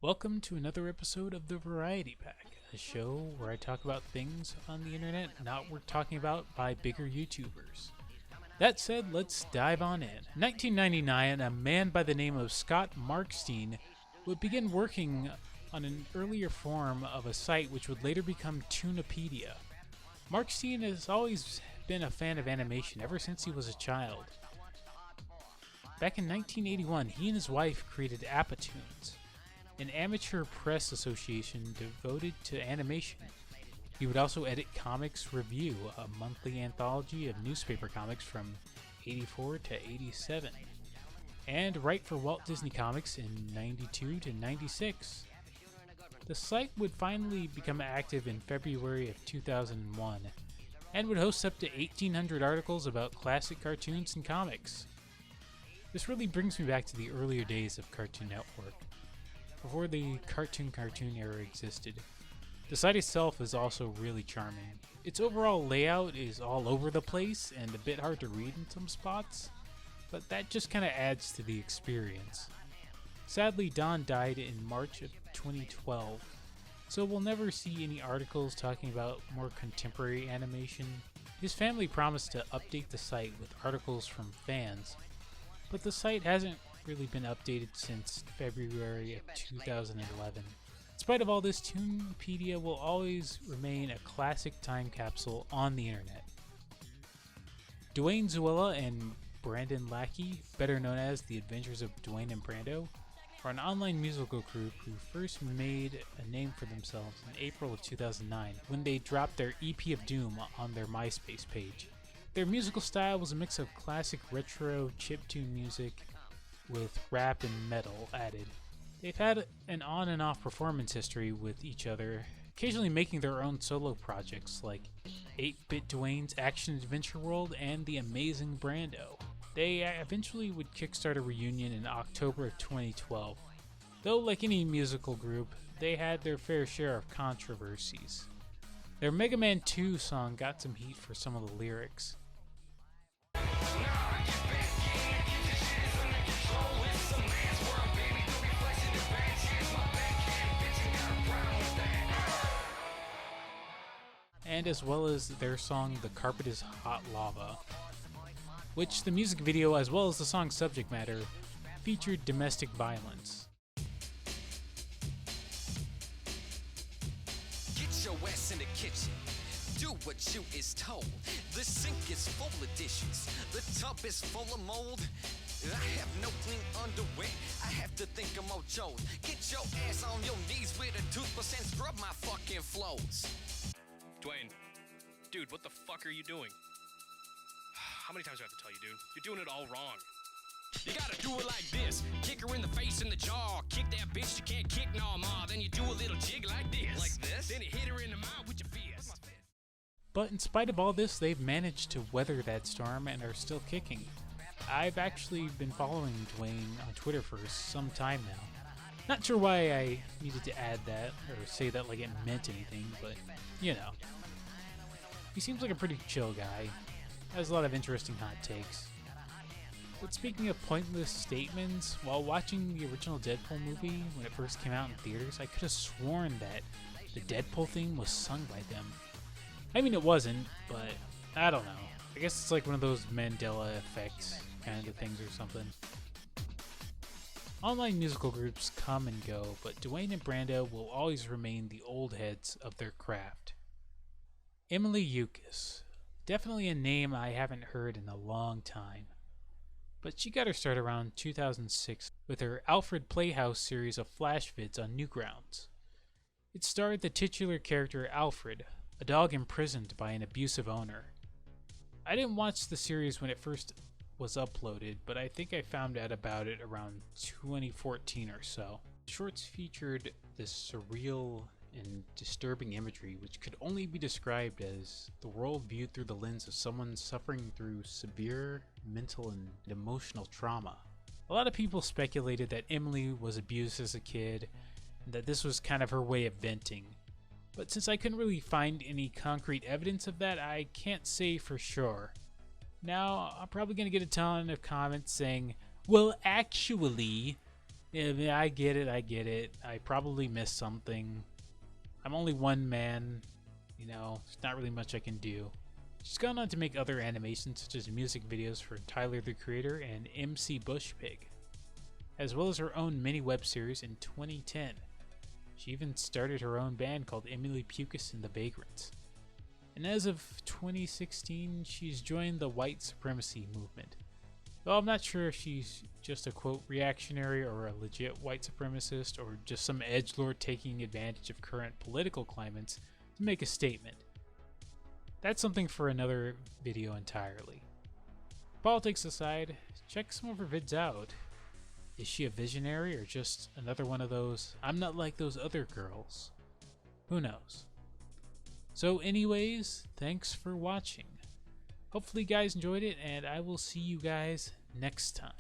Welcome to another episode of the Variety Pack, a show where I talk about things on the internet not worth talking about by bigger YouTubers. That said, let's dive on in. In 1999, a man by the name of Scott Markstein would begin working on an earlier form of a site which would later become Toonipedia. Markstein has always been a fan of animation ever since he was a child. Back in 1981, he and his wife created Appatoons, an amateur press association devoted to animation. He would also edit Comics Review, a monthly anthology of newspaper comics from 84 to 87, and write for Walt Disney Comics in 92 to 96. The site would finally become active in February of 2001, and would host up to 1,800 articles about classic cartoons and comics. This really brings me back to the earlier days of Cartoon Network, before the cartoon era existed. The site itself is also really charming. Its overall layout is all over the place and a bit hard to read in some spots, but that just kind of adds to the experience. Sadly, Don died in March of 2012, so we'll never see any articles talking about more contemporary animation. His family promised to update the site with articles from fans, but the site hasn't really been updated since February of 2011. In spite of all this, Toonipedia will always remain a classic time capsule on the internet. Dwayne Zuella and Brandon Lackey, better known as The Adventures of Dwayne and Brando, are an online musical group who first made a name for themselves in April of 2009 when they dropped their EP of Doom on their MySpace page. Their musical style was a mix of classic retro chiptune music with rap and metal added. They've had an on and off performance history with each other, occasionally making their own solo projects like 8-Bit Dwayne's Action Adventure World and The Amazing Brando. They eventually would kickstart a reunion in October of 2012. Though like any musical group, they had their fair share of controversies. Their Mega Man 2 song got some heat for some of the lyrics. And as well as their song The Carpet is Hot Lava, which the music video as well as the song's subject matter featured domestic violence. Get your ass in the kitchen. Do what you is told. The sink is full of dishes. The tub is full of mold. I have no clean underwear. I have to think of more chores. Get your ass on your knees with a toothbrush and scrub my fucking floors. Dwayne, dude, what the fuck are you doing? How many times do I have to tell you, dude? You're doing it all wrong. You gotta do it like this. Kick her in the face and the jaw. Kick that bitch you can't kick no more. Then you do a little jig like this. Like this? Then you hit her in the mouth with your fist. But in spite of all this, they've managed to weather that storm and are still kicking. I've actually been following Dwayne on Twitter for some time now. Not sure why I needed to add that or say that like it meant anything, but you know. He seems like a pretty chill guy. Has a lot of interesting hot takes. But speaking of pointless statements, while watching the original Deadpool movie when it first came out in theaters, I could have sworn that the Deadpool theme was sung by them. I mean, it wasn't, but I don't know. I guess it's like one of those Mandela effect kind of things or something. Online musical groups come and go, but Dwayne and Brando will always remain the old heads of their craft. Emily Eucas. Definitely a name I haven't heard in a long time. But she got her start around 2006 with her Alfred Playhouse series of flash vids on Newgrounds. It starred the titular character Alfred, a dog imprisoned by an abusive owner. I didn't watch the series when it first was uploaded, but I think I found out about it around 2014 or so. Shorts featured this surreal and disturbing imagery which could only be described as the world viewed through the lens of someone suffering through severe mental and emotional trauma. A lot of people speculated that Emily was abused as a kid and that this was kind of her way of venting. But since I couldn't really find any concrete evidence of that, I can't say for sure. Now, I'm probably going to get a ton of comments saying, well, actually, Yeah, I get it. I probably missed something. I'm only one man. There's not really much I can do. She's gone on to make other animations such as music videos for Tyler the Creator and MC Bushpig, as well as her own mini web series in 2010. She even started her own band called Emily Pucas and the Vagrants. And as of 2016, she's joined the white supremacy movement. Though I'm not sure if she's just a quote reactionary or a legit white supremacist or just some edgelord taking advantage of current political climates to make a statement. That's something for another video entirely. Politics aside, check some of her vids out. Is she a visionary or just another one of those "I'm not like those other girls"? Who knows? So anyways, thanks for watching. Hopefully you guys enjoyed it, and I will see you guys next time.